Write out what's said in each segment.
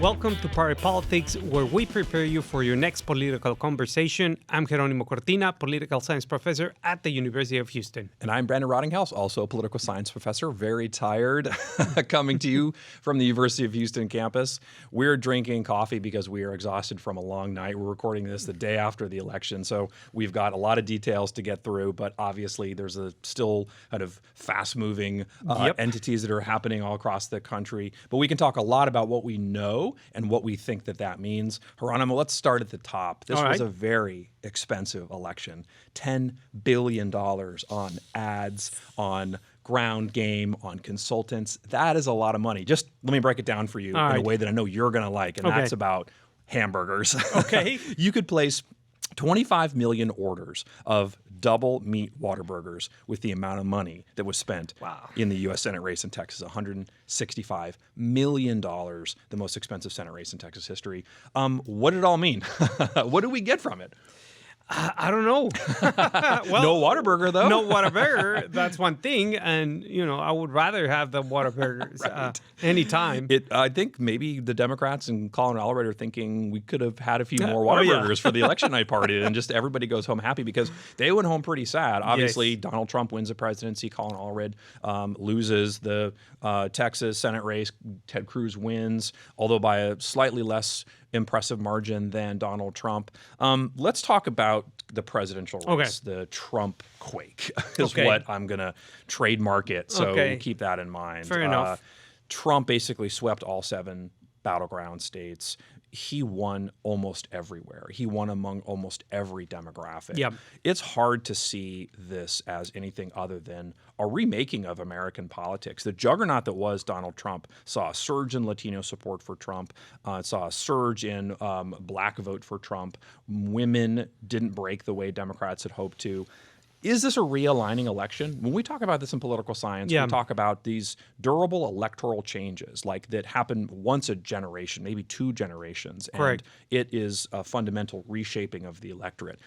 Welcome to Party Politics, where we prepare you for your next political conversation. I'm Jeronimo Cortina, political science professor at the University of Houston. And I'm Brandon Rottinghaus, also a political science professor, very tired, coming to you from the University of Houston campus. We're drinking coffee because we are exhausted from a long night. We're recording this the day after the election, so we've got a lot of details to get through, but obviously there's still kind of fast-moving entities that are happening all across the country. But we can talk a lot about what we know and what we think that means. Jeronimo, let's start at the top. This was a very expensive election. $10 billion on ads, on ground game, on consultants. That is a lot of money. Just let me break it down for you in a way that I know you're going to like, and that's about hamburgers. Okay. You could place 25 million orders of double meat Whataburgers with the amount of money that was spent in the U.S. Senate race in Texas, $165 million, the most expensive Senate race in Texas history. What did it all mean? What did we get from it? I don't know. Well, no Whataburger, though. No Whataburger. That's one thing. And, I would rather have the Whataburgers anytime. I think maybe the Democrats and Colin Allred are thinking we could have had a few more Whataburgers for the election night party, and just everybody goes home happy, because they went home pretty sad. Obviously, Donald Trump wins the presidency. Colin Allred loses the Texas Senate race. Ted Cruz wins, although by a slightly less impressive margin than Donald Trump. Let's talk about the presidential race. The Trump quake is what I'm going to trademark it. So we'll keep that in mind. Fair enough. Trump basically swept all 7 battleground states. He won almost everywhere. He won among almost every demographic. Yep. It's hard to see this as anything other than a remaking of American politics. The juggernaut that was Donald Trump saw a surge in Latino support for Trump, saw a surge in black vote for Trump. Women didn't break the way Democrats had hoped to. Is this a realigning election? When we talk about this in political science, we talk about these durable electoral changes like that happen once a generation, maybe 2 generations, and it is a fundamental reshaping of the electorate.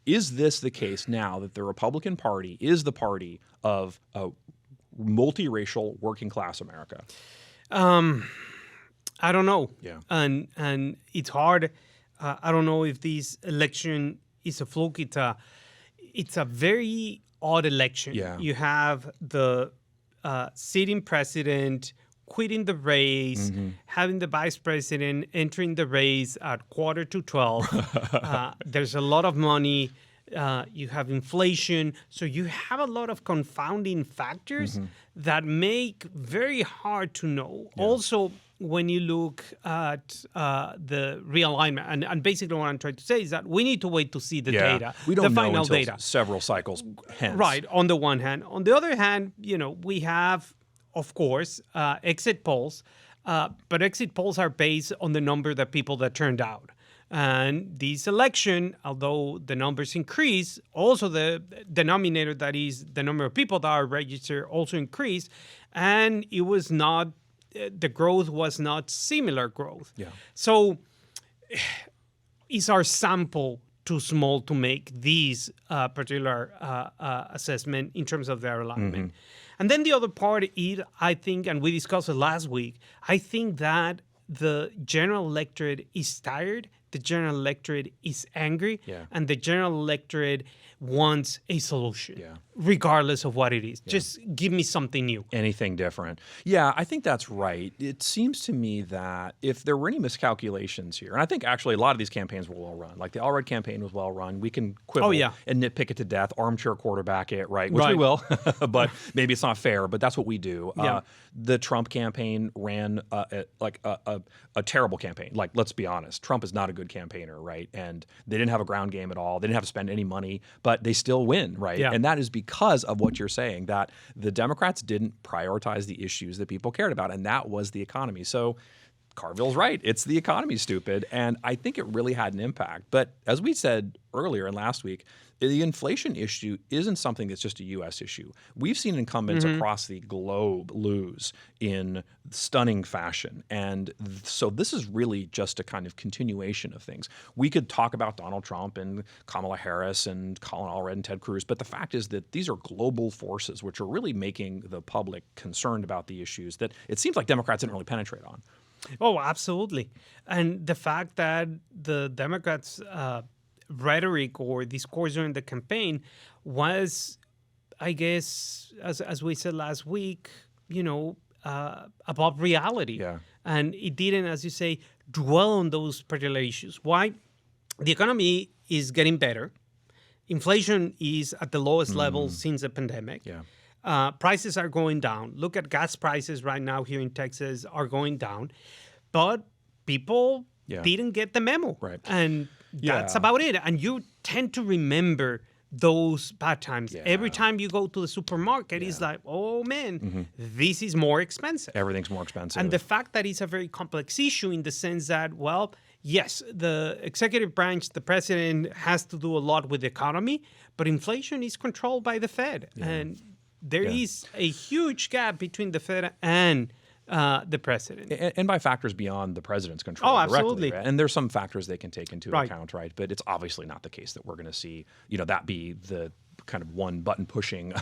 Is this the case now that the Republican Party is the party of a multiracial working class America? I don't know. Yeah. And it's hard. I don't know if this election is a fluke. It's a very odd election. Yeah. You have the sitting president quitting the race, having the vice president entering the race at 11:45. There's a lot of money. You have inflation. So you have a lot of confounding factors that make very hard to know. Yeah. Also, when you look at the realignment, and basically what I'm trying to say is that we need to wait to see the data, we don't the know final until data. Several cycles hence. Right, on the one hand. On the other hand, we have, of course, exit polls, but exit polls are based on the number of people that turned out. And this election, although the numbers increase, also the denominator, that is the number of people that are registered, also increased, and it was not, the growth was not similar growth. Yeah. So is our sample too small to make these particular assessment in terms of their alignment? And then the other part is, I think, and we discussed it last week, I think that the general electorate is tired, the general electorate is angry, and the general electorate wants a solution, regardless of what it is. Just give me something new. Anything different. Yeah, I think that's right. It seems to me that if there were any miscalculations here, and I think actually a lot of these campaigns were well run, like the Allred campaign was well run. We can quibble and nitpick it to death, armchair quarterback it, which we will, but maybe it's not fair, but that's what we do. The Trump campaign ran a terrible campaign. Like, let's be honest, Trump is not a good campaigner, right? And they didn't have a ground game at all. They didn't have to spend any money, but they still win, right? Yeah. And that is because of what you're saying, that the Democrats didn't prioritize the issues that people cared about, and that was the economy. So Carville's right. It's the economy, stupid. And I think it really had an impact. But as we said earlier and last week, the inflation issue isn't something that's just a U.S. issue. We've seen incumbents across the globe lose in stunning fashion. And so this is really just a kind of continuation of things. We could talk about Donald Trump and Kamala Harris and Colin Allred and Ted Cruz, but the fact is that these are global forces which are really making the public concerned about the issues that it seems like Democrats didn't really penetrate on. Oh, absolutely. And the fact that the Democrats' rhetoric or discourse during the campaign was, I guess, as we said last week, about reality. Yeah. And it didn't, as you say, dwell on those particular issues. Why? The economy is getting better. Inflation is at the lowest level since the pandemic. Yeah. Prices are going down. Look at gas prices right now here in Texas are going down. But people didn't get the memo. Right. And that's about it. And you tend to remember those bad times. Yeah. Every time you go to the supermarket, it's like, oh, man, this is more expensive. Everything's more expensive. And the fact that it's a very complex issue in the sense that, well, yes, the executive branch, the president has to do a lot with the economy, but inflation is controlled by the Fed. Yeah. And there is a huge gap between the Fed and the president. And by factors beyond the president's control directly. Absolutely. Right? And there's some factors they can take into account, right? But it's obviously not the case that we're going to see, that be the kind of one button pushing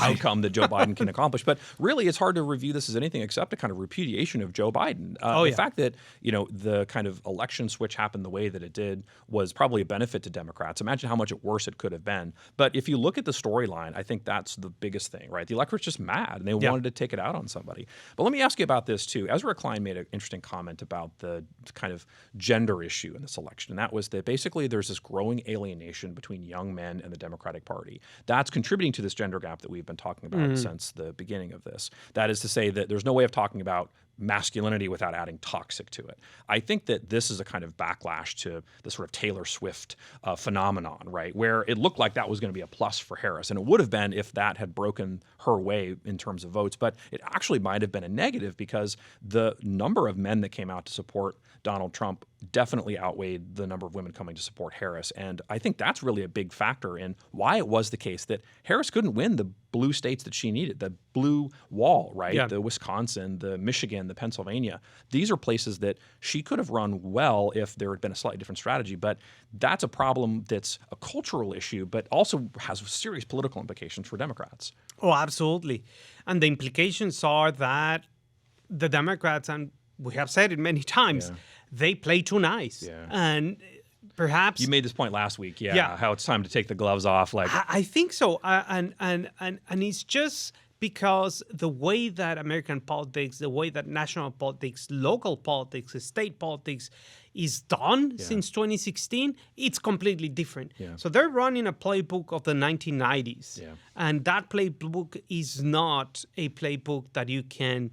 outcome that Joe Biden can accomplish. But really, it's hard to review this as anything except a kind of repudiation of Joe Biden. The fact that, the kind of election switch happened the way that it did was probably a benefit to Democrats. Imagine how much worse it could have been. But if you look at the storyline, I think that's the biggest thing, right? The electorate's just mad and they wanted to take it out on somebody. But let me ask you about this too. Ezra Klein made an interesting comment about the kind of gender issue in this election. And that was that basically there's this growing alienation between young men and the Democratic Party. That's contributing to this gender gap that we've been talking about since the beginning of this. That is to say that there's no way of talking about masculinity without adding toxic to it. I think that this is a kind of backlash to the sort of Taylor Swift phenomenon, right? Where it looked like that was going to be a plus for Harris. And it would have been if that had broken her way in terms of votes. But it actually might have been a negative because the number of men that came out to support Donald Trump definitely outweighed the number of women coming to support Harris. And I think that's really a big factor in why it was the case that Harris couldn't win the blue states that she needed, the blue wall, right? Yeah. The Wisconsin, the Michigan, the Pennsylvania. These are places that she could have run well if there had been a slightly different strategy. But that's a problem that's a cultural issue, but also has serious political implications for Democrats. Oh, absolutely. And the implications are that the Democrats, and we have said it many times, they play too nice. Yeah. And perhaps you made this point last week, how it's time to take the gloves off. Like I think so, and it's just because the way that American politics, the way that national politics, local politics, state politics is done since 2016, it's completely different. Yeah. So they're running a playbook of the 1990s, and that playbook is not a playbook that you can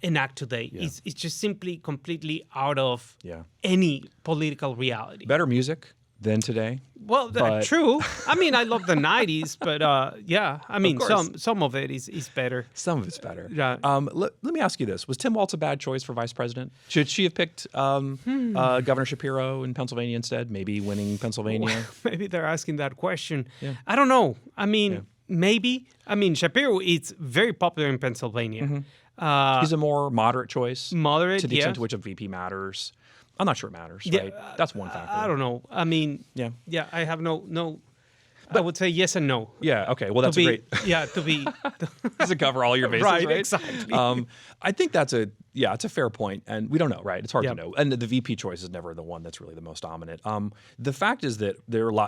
enact today. Yeah. It's just simply completely out of any political reality. Better music than today. Well, true. I mean, I love the 90s, but I mean, some of it is better. Some of it's better. Yeah. Let me ask you this. Was Tim Walz a bad choice for vice president? Should she have picked Governor Shapiro in Pennsylvania instead, maybe winning Pennsylvania? Well, maybe they're asking that question. Yeah. I don't know. I mean, maybe. I mean, Shapiro is very popular in Pennsylvania. Mm-hmm. He's a more moderate choice. Moderate, to the extent to which a VP matters. I'm not sure it matters, right? That's one factor. I don't know. I mean, I have no. But I would say yes and no. Yeah. Okay. Well, that's great. Yeah. To be to cover all your bases, right? Exactly. I think it's a fair point, and we don't know, right? It's hard to know, and the VP choice is never the one that's really the most dominant. The fact is that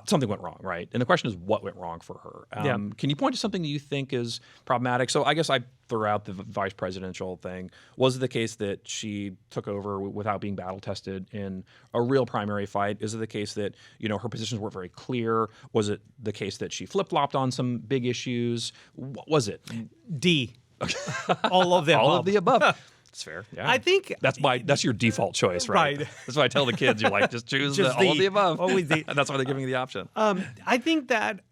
something went wrong, right? And the question is, what went wrong for her? Can you point to something that you think is problematic? So I guess I threw out the vice presidential thing. Was it the case that she took over without being battle tested in a real primary fight? Is it the case that her positions weren't very clear? Was it the case that she flip-flopped on some big issues? What was it? D. All of the above. All of the above. That's fair. Yeah. I think that's your default choice, right? That's why I tell the kids, you're like, just choose all of the above. Always D. And that's why they're giving you the option. I think that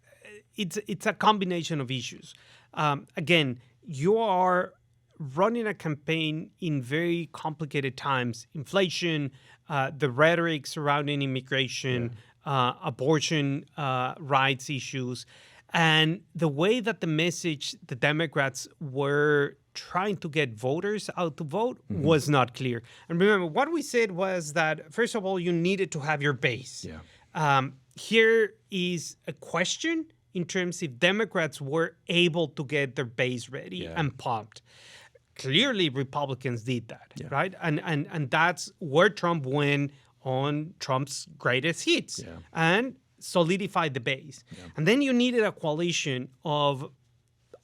it's a combination of issues. Again, you are running a campaign in very complicated times, inflation, the rhetoric surrounding immigration, abortion rights issues, and the way that the Democrats were trying to get voters out to vote was not clear. And remember, what we said was that, first of all, you needed to have your base. Here is a question in terms if Democrats were able to get their base ready and pumped. Clearly, Republicans did that, right? And that's where Trump went on Trump's greatest hits and solidified the base. And then you needed a coalition of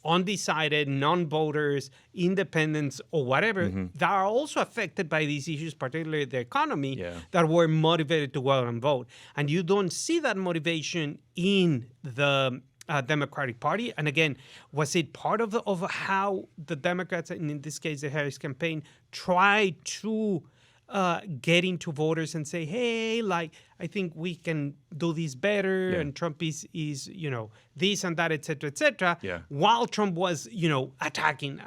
undecided, non-voters, independents, or whatever that are also affected by these issues, particularly the economy, that were motivated to go out and vote. And you don't see that motivation in the Democratic Party. And again, was it part of how the Democrats, and in this case the Harris campaign, tried to get into voters and say, hey, like, I think we can do this better, and Trump is this and that, et cetera, while Trump was, attacking,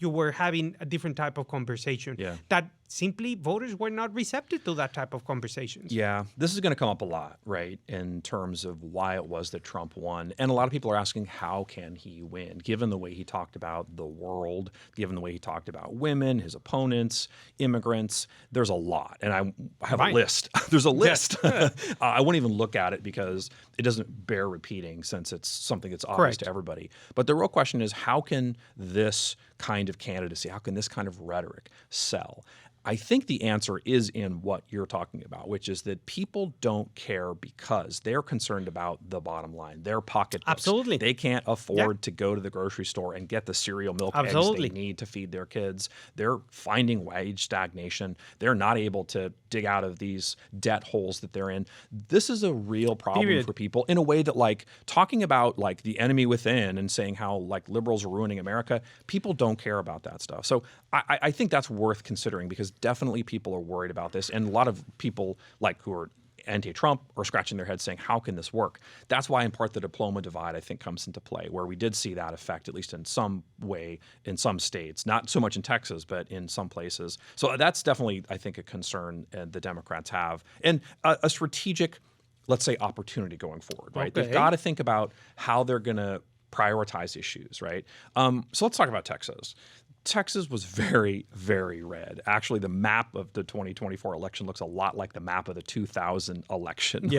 you were having a different type of conversation that simply voters were not receptive to that type of conversations. Yeah, this is going to come up a lot, right, in terms of why it was that Trump won. And a lot of people are asking, how can he win, given the way he talked about the world, given the way he talked about women, his opponents, immigrants. There's a lot. And I have a list. There's a list. I won't even look at it because it doesn't bear repeating since it's something that's obvious to everybody. But the real question is, how can this kind of candidacy, how can this kind of rhetoric sell? I think the answer is in what you're talking about, which is that people don't care because they're concerned about the bottom line, their pocketbooks. Absolutely. They can't afford to go to the grocery store and get the cereal, milk, eggs they need to feed their kids. They're finding wage stagnation. They're not able to dig out of these debt holes that they're in. This is a real problem for people in a way that, like, talking about like the enemy within and saying how like liberals are ruining America, people don't care about that stuff. So I think that's worth considering because definitely people are worried about this. And a lot of people like who are anti-Trump are scratching their heads saying, how can this work? That's why in part the diploma divide, I think, comes into play, where we did see that effect, at least in some way, in some states, not so much in Texas, but in some places. So that's definitely, I think, a concern the Democrats have. And a strategic, let's say, opportunity going forward, right? They've got to think about how they're going to prioritize issues, right? So let's talk about Texas. Texas was very, very red. Actually, the map of the 2024 election looks a lot like the map of the 2000 election.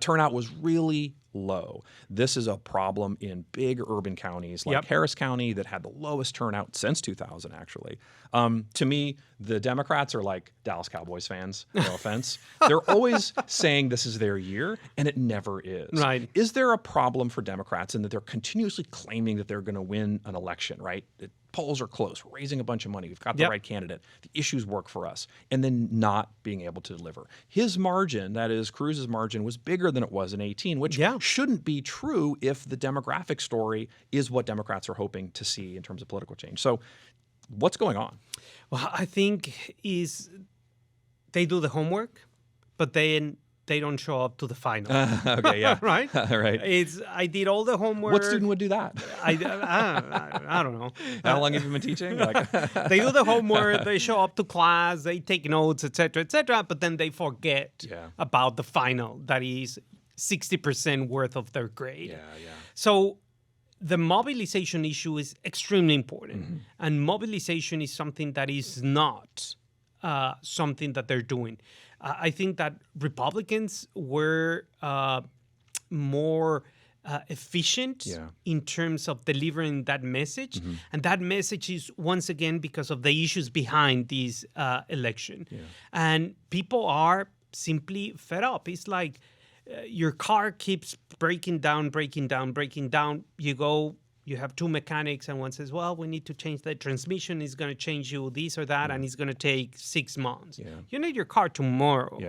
Turnout was really low. This is a problem in big urban counties like Harris County that had the lowest turnout since 2000, actually. To me, the Democrats are like Dallas Cowboys fans, no offense. They're always saying this is their year, and it never is. Right. Is there a problem for Democrats in that they're continuously claiming that they're going to win an election, right? Polls are close. We're raising a bunch of money. We've got the right candidate. The issues work for us. And then not being able to deliver. His margin, that is Cruz's margin, was bigger than it was in 2018, which shouldn't be true if the demographic story is what Democrats are hoping to see in terms of political change. So what's going on? Well, I think is they do the homework, but then they don't show up to the final. Right? Right. I did all the homework. What student would do that? I don't know. How long have you been teaching? They do the homework, they show up to class, they take notes, et cetera, but then they forget about the final that is 60% worth of their grade. So the mobilization issue is extremely important. And mobilization is something that is not something that they're doing. I think that Republicans were more efficient in terms of delivering that message. And that message is, once again, because of the issues behind this election. And people are simply fed up. It's like your car keeps breaking down. You go, you have two mechanics, and one says, well, we need to change the transmission. It's going to change you this or that, and it's going to take 6 months. You need your car tomorrow.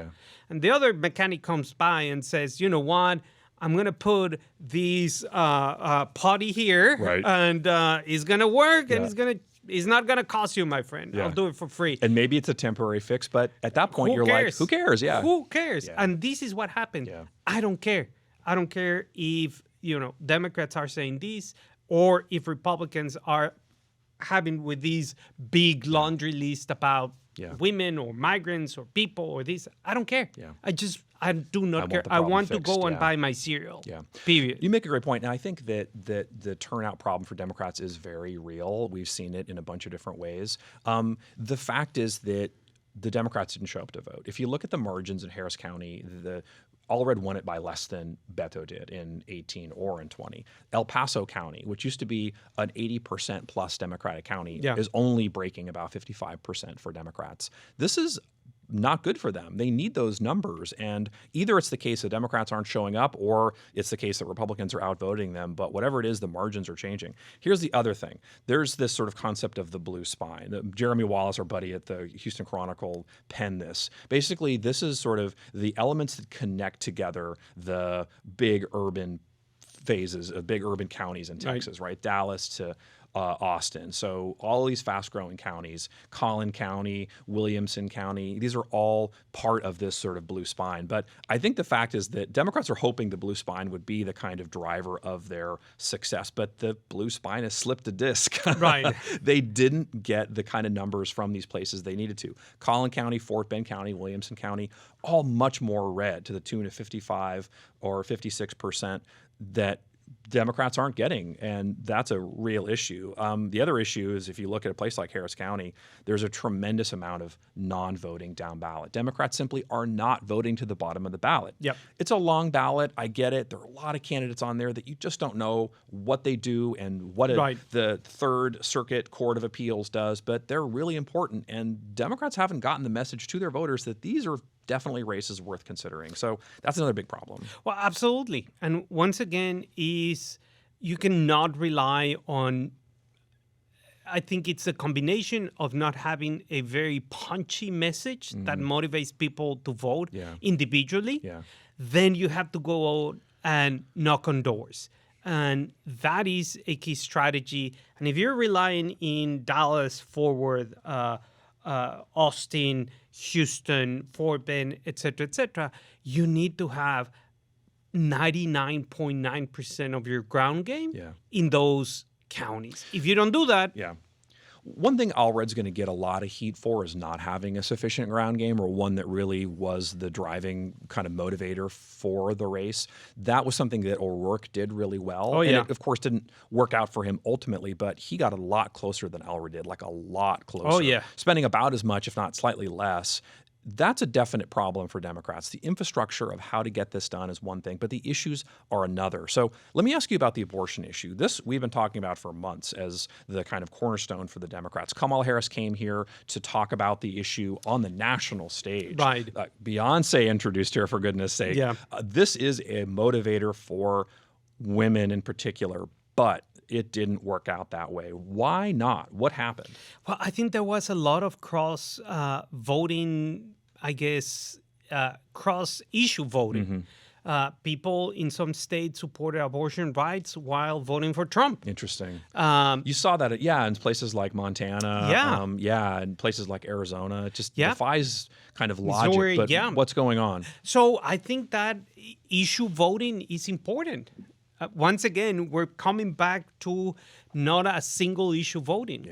And the other mechanic comes by and says, you know what? I'm going to put this putty here, and it's going to work, and it's not going to cost you, my friend. I'll do it for free. And maybe it's a temporary fix, but at that point, you're like, who cares? Who cares? And this is what happened. I don't care. I don't care if, Democrats are saying this. or if Republicans are having with these big laundry list about women or migrants or people or this. I don't care. Yeah. I do not care. I want to go and buy my cereal. Yeah. Period. You make a great point. And I think that the turnout problem for Democrats is very real. We've seen it in a bunch of different ways. The fact is that the Democrats didn't show up to vote. If you look at the margins in Harris County, Allred won it by less than Beto did in 18 or in 20. El Paso County, which used to be an 80% plus Democratic county, is only breaking about 55% for Democrats. This is not good for them. They need those numbers. And either it's the case that Democrats aren't showing up, or it's the case that Republicans are outvoting them. But whatever it is, the margins are changing. Here's the other thing. There's this sort of concept of the blue spine. Jeremy Wallace, our buddy at the Houston Chronicle, penned this. Basically, this is sort of the elements that connect together the big urban phases of big urban counties in Texas, right? Dallas to Austin. So all these fast-growing counties, Collin County, Williamson County, these are all part of this sort of blue spine. But I think the fact is that Democrats are hoping the blue spine would be the kind of driver of their success, but the blue spine has slipped a disc. Right. They didn't get the kind of numbers from these places they needed to. Collin County, Fort Bend County, Williamson County, all much more red, to the tune of 55 or 56% that Democrats aren't getting, and that's a real issue. The other issue is if you look at a place like Harris County, there's a tremendous amount of non-voting down ballot. Democrats simply are not voting to the bottom of the ballot. Yep. It's a long ballot. I get it. There are a lot of candidates on there that you just don't know what they do and what the Third Circuit Court of Appeals does, but they're really important, and Democrats haven't gotten the message to their voters that these are definitely races worth considering. So that's another big problem. Well, absolutely. And once again, you cannot rely on, I think it's a combination of not having a very punchy message that motivates people to vote individually. Yeah. Then you have to go out and knock on doors. And that is a key strategy. And if you're relying in Dallas, Fort Worth, Austin, Houston, Fort Bend, et cetera, you need to have 99.9% of your ground game in those counties. If you don't do that, one thing Allred's going to get a lot of heat for is not having a sufficient ground game, or one that really was the driving kind of motivator for the race. That was something that O'Rourke did really well. Oh, yeah. And it, of course, didn't work out for him ultimately, but he got a lot closer than Allred did, like a lot closer. Oh, yeah. Spending about as much, if not slightly less. That's a definite problem for Democrats. The infrastructure of how to get this done is one thing, but the issues are another. So let me ask you about the abortion issue. This we've been talking about for months as the kind of cornerstone for the Democrats. Kamala Harris came here to talk about the issue on the national stage. Right. Beyonce introduced her, for goodness sake. Yeah. This is a motivator for women in particular, but it didn't work out that way. Why not? What happened? Well, I think there was a lot of cross-voting, cross-issue voting. People in some states supported abortion rights while voting for Trump. Interesting. You saw that, in places like Montana. And places like Arizona. It just defies kind of logic. Missouri, but what's going on? So I think that issue voting is important. Once again, we're coming back to not a single issue voting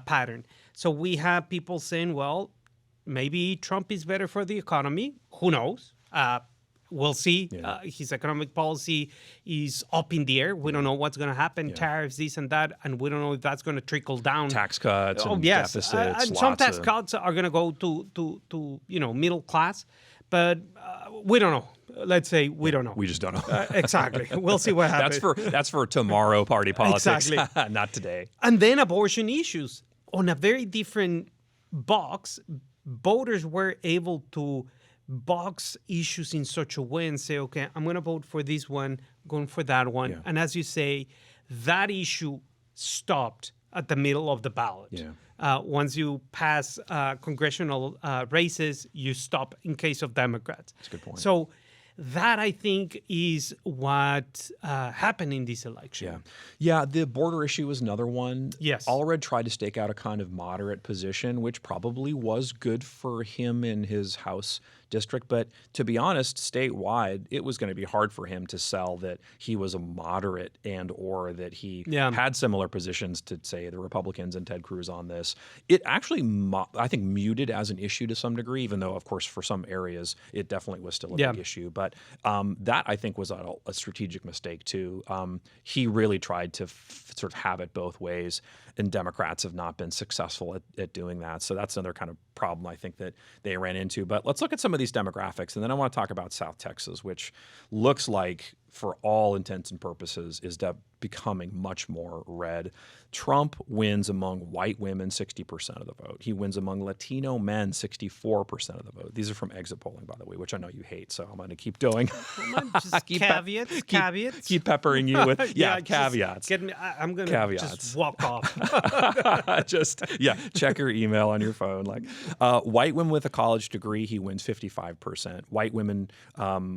pattern. So we have people saying, well, maybe Trump is better for the economy. Who knows? We'll see. His economic policy is up in the air. We don't know what's going to happen. Tariffs, this and that, and we don't know if that's going to trickle down. Tax cuts and deficits. And some tax cuts are going to go to middle class, but we don't know. Let's say we don't know. We just don't know. Exactly. We'll see what happens. That's for tomorrow party politics. Exactly. Not today. And then abortion issues. On a very different box, voters were able to box issues in such a way and say, okay, I'm going to vote for this one, going for that one. Yeah. And as you say, that issue stopped at the middle of the ballot. Yeah. Once you pass congressional races, you stop in case of Democrats. That's a good point. So that, I think, is what happened in this election. Yeah, the border issue was another one. Yes. Allred tried to stake out a kind of moderate position, which probably was good for him in his House district. But to be honest, statewide, it was going to be hard for him to sell that he was a moderate and or that he had similar positions to, say, the Republicans and Ted Cruz on this. It actually, I think, muted as an issue to some degree, even though, of course, for some areas, it definitely was still a big issue. But that, I think, was a strategic mistake, too. He really tried to sort of have it both ways, and Democrats have not been successful at doing that. So that's another kind of problem I think that they ran into. But let's look at some of these demographics, and then I want to talk about South Texas, which looks like, for all intents and purposes, is becoming much more red. Trump wins among white women 60% of the vote. He wins among Latino men 64% of the vote. These are from exit polling, by the way, which I know you hate, so I'm going to keep doing. Just caveats. Keep peppering you with caveats. I'm going to just walk off. Check your email on your phone. Like white women with a college degree, he wins 55%. White women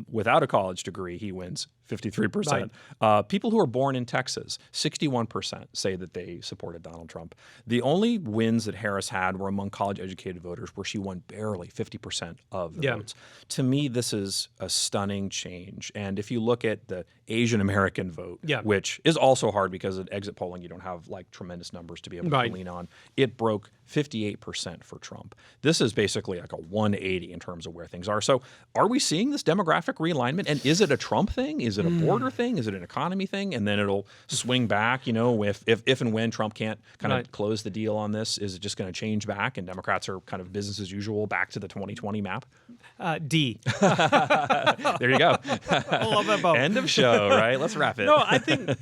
without a college degree, he wins 53%. Right. People who are born in Texas, 61% say that they supported Donald Trump. The only wins that Harris had were among college-educated voters, where she won barely 50% of the votes. To me, this is a stunning change. And if you look at the Asian American vote, which is also hard because at exit polling you don't have like tremendous numbers to be able to lean on, it broke 58% for Trump. This is basically like a 180 in terms of where things are. So are we seeing this demographic realignment? And is it a Trump thing? Is it a border thing? Is it an economy thing? And then it'll swing back, if and when Trump can't kind of close the deal on this, is it just going to change back and Democrats are kind of business as usual back to the 2020 map? D. There you go. End of show, right? Let's wrap it. No, I think...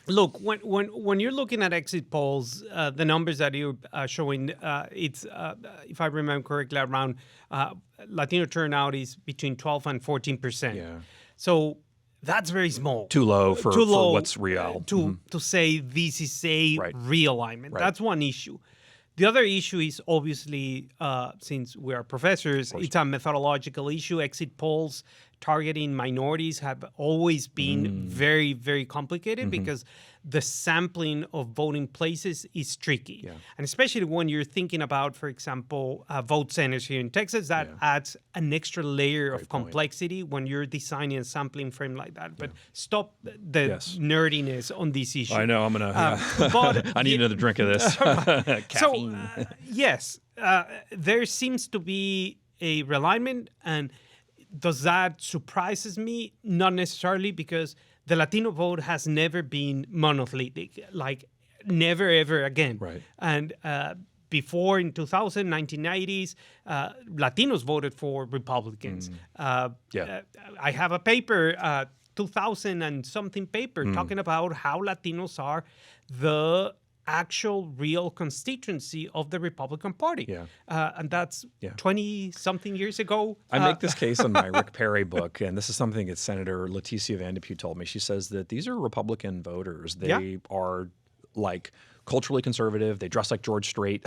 Look, when you're looking at exit polls, the numbers that you're showing, it's, if I remember correctly, around Latino turnout is between 12 and 14%. Yeah. So that's very small. Too low for what's real. To say this is a realignment. Right. That's one issue. The other issue is obviously, since we are professors, it's a methodological issue. Exit polls targeting minorities have always been very, very complicated because the sampling of voting places is tricky. Yeah. And especially when you're thinking about, for example, vote centers here in Texas, that adds an extra layer of complexity when you're designing a sampling frame like that. But stop the nerdiness on this issue. I know, I'm going to, I need another drink of this. So, yes, there seems to be a realignment, and does that surprises me? Not necessarily, because the Latino vote has never been monolithic, like never, ever again. Right. And before, in 1990s, Latinos voted for Republicans. I have a paper, 2000 and something paper, talking about how Latinos are the actual real constituency of the Republican Party. Yeah. And that's 20-something years ago. I make this case in my Rick Perry book, and this is something that Senator Leticia Van de Putte told me. She says that these are Republican voters. They are like culturally conservative. They dress like George Strait.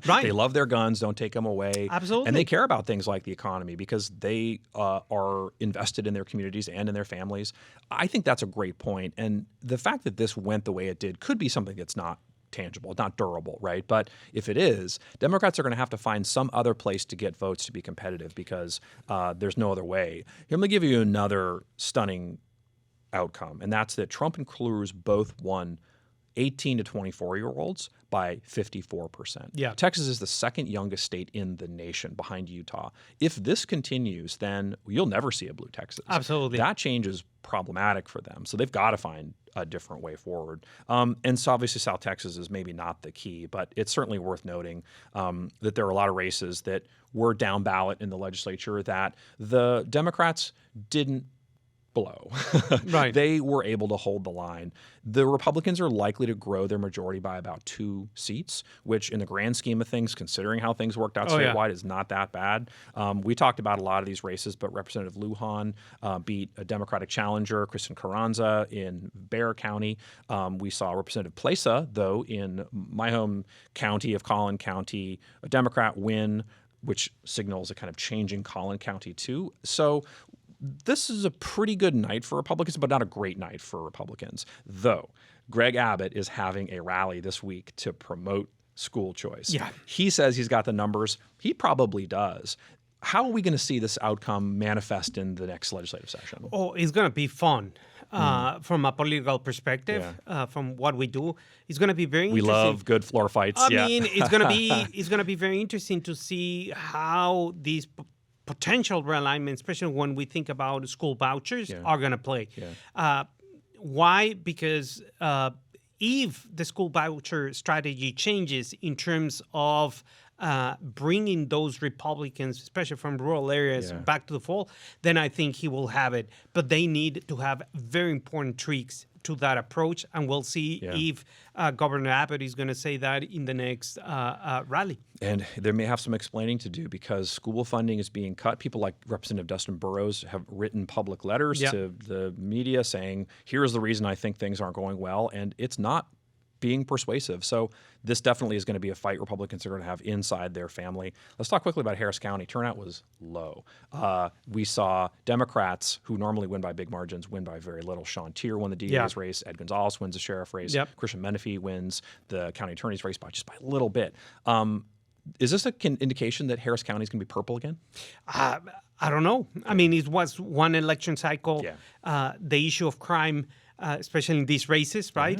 They love their guns. Don't take them away. Absolutely. And they care about things like the economy because they are invested in their communities and in their families. I think that's a great point. And the fact that this went the way it did could be something that's not tangible, not durable, right? But if it is, Democrats are going to have to find some other place to get votes to be competitive because there's no other way. Here, let me give you another stunning outcome, and that's that Trump and Cruz both won 18 to 24-year-olds by 54%. Yeah. Texas is the second youngest state in the nation behind Utah. If this continues, then you'll never see a blue Texas. Absolutely. That change is problematic for them. So they've got to find a different way forward. And so obviously South Texas is maybe not the key, but it's certainly worth noting that there are a lot of races that were down ballot in the legislature that the Democrats didn't blow. They were able to hold the line. The Republicans are likely to grow their majority by about 2 seats, which in the grand scheme of things, considering how things worked out statewide, is not that bad. We talked about a lot of these races, but Representative Lujan beat a Democratic challenger, Kristen Carranza, in Bexar County. We saw Representative Plesa, though, in my home county of Collin County, a Democrat win, which signals a kind of change in Collin County, too. So this is a pretty good night for Republicans, but not a great night for Republicans. Though Greg Abbott is having a rally this week to promote school choice. Yeah. He says he's got the numbers. He probably does. How are we going to see this outcome manifest in the next legislative session? Oh, it's going to be fun. From a political perspective, from what we do, it's going to be very interesting. We love good floor fights. I mean, it's going to be very interesting to see how these potential realignments, especially when we think about school vouchers, are going to play. Why? Because if the school voucher strategy changes in terms of bringing those Republicans, especially from rural areas, back to the fold, then I think he will have it. But they need to have very important tweaks to that approach, and we'll see if Governor Abbott is going to say that in the next rally. And they may have some explaining to do because school funding is being cut. People like Representative Dustin Burrows have written public letters to the media saying, here's the reason I think things aren't going well, and it's not being persuasive. So this definitely is going to be a fight Republicans are going to have inside their family. Let's talk quickly about Harris County. Turnout was low. We saw Democrats, who normally win by big margins, win by very little. Sean Tier won the DA's race. Ed Gonzalez wins the sheriff race. Christian Menefee wins the county attorney's race by just by a little bit. Is this an indication that Harris County is going to be purple again? I don't know. I mean, it was one election cycle. The issue of crime, especially in these races, right,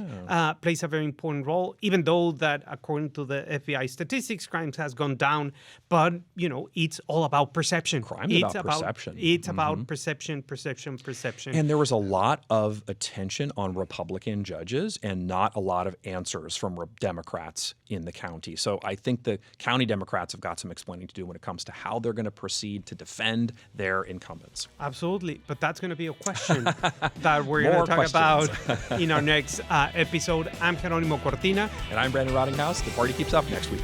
plays a very important role, even though that, according to the FBI statistics, crimes has gone down. But, you know, it's all about perception. Crime is about perception. It's about perception. And there was a lot of attention on Republican judges and not a lot of answers from Democrats in the county. So I think the county Democrats have got some explaining to do when it comes to how they're going to proceed to defend their incumbents. Absolutely. But that's going to be a question that we're going to talk about in our next episode. I'm Jeronimo Cortina. And I'm Brandon Rottinghaus. The party keeps up next week.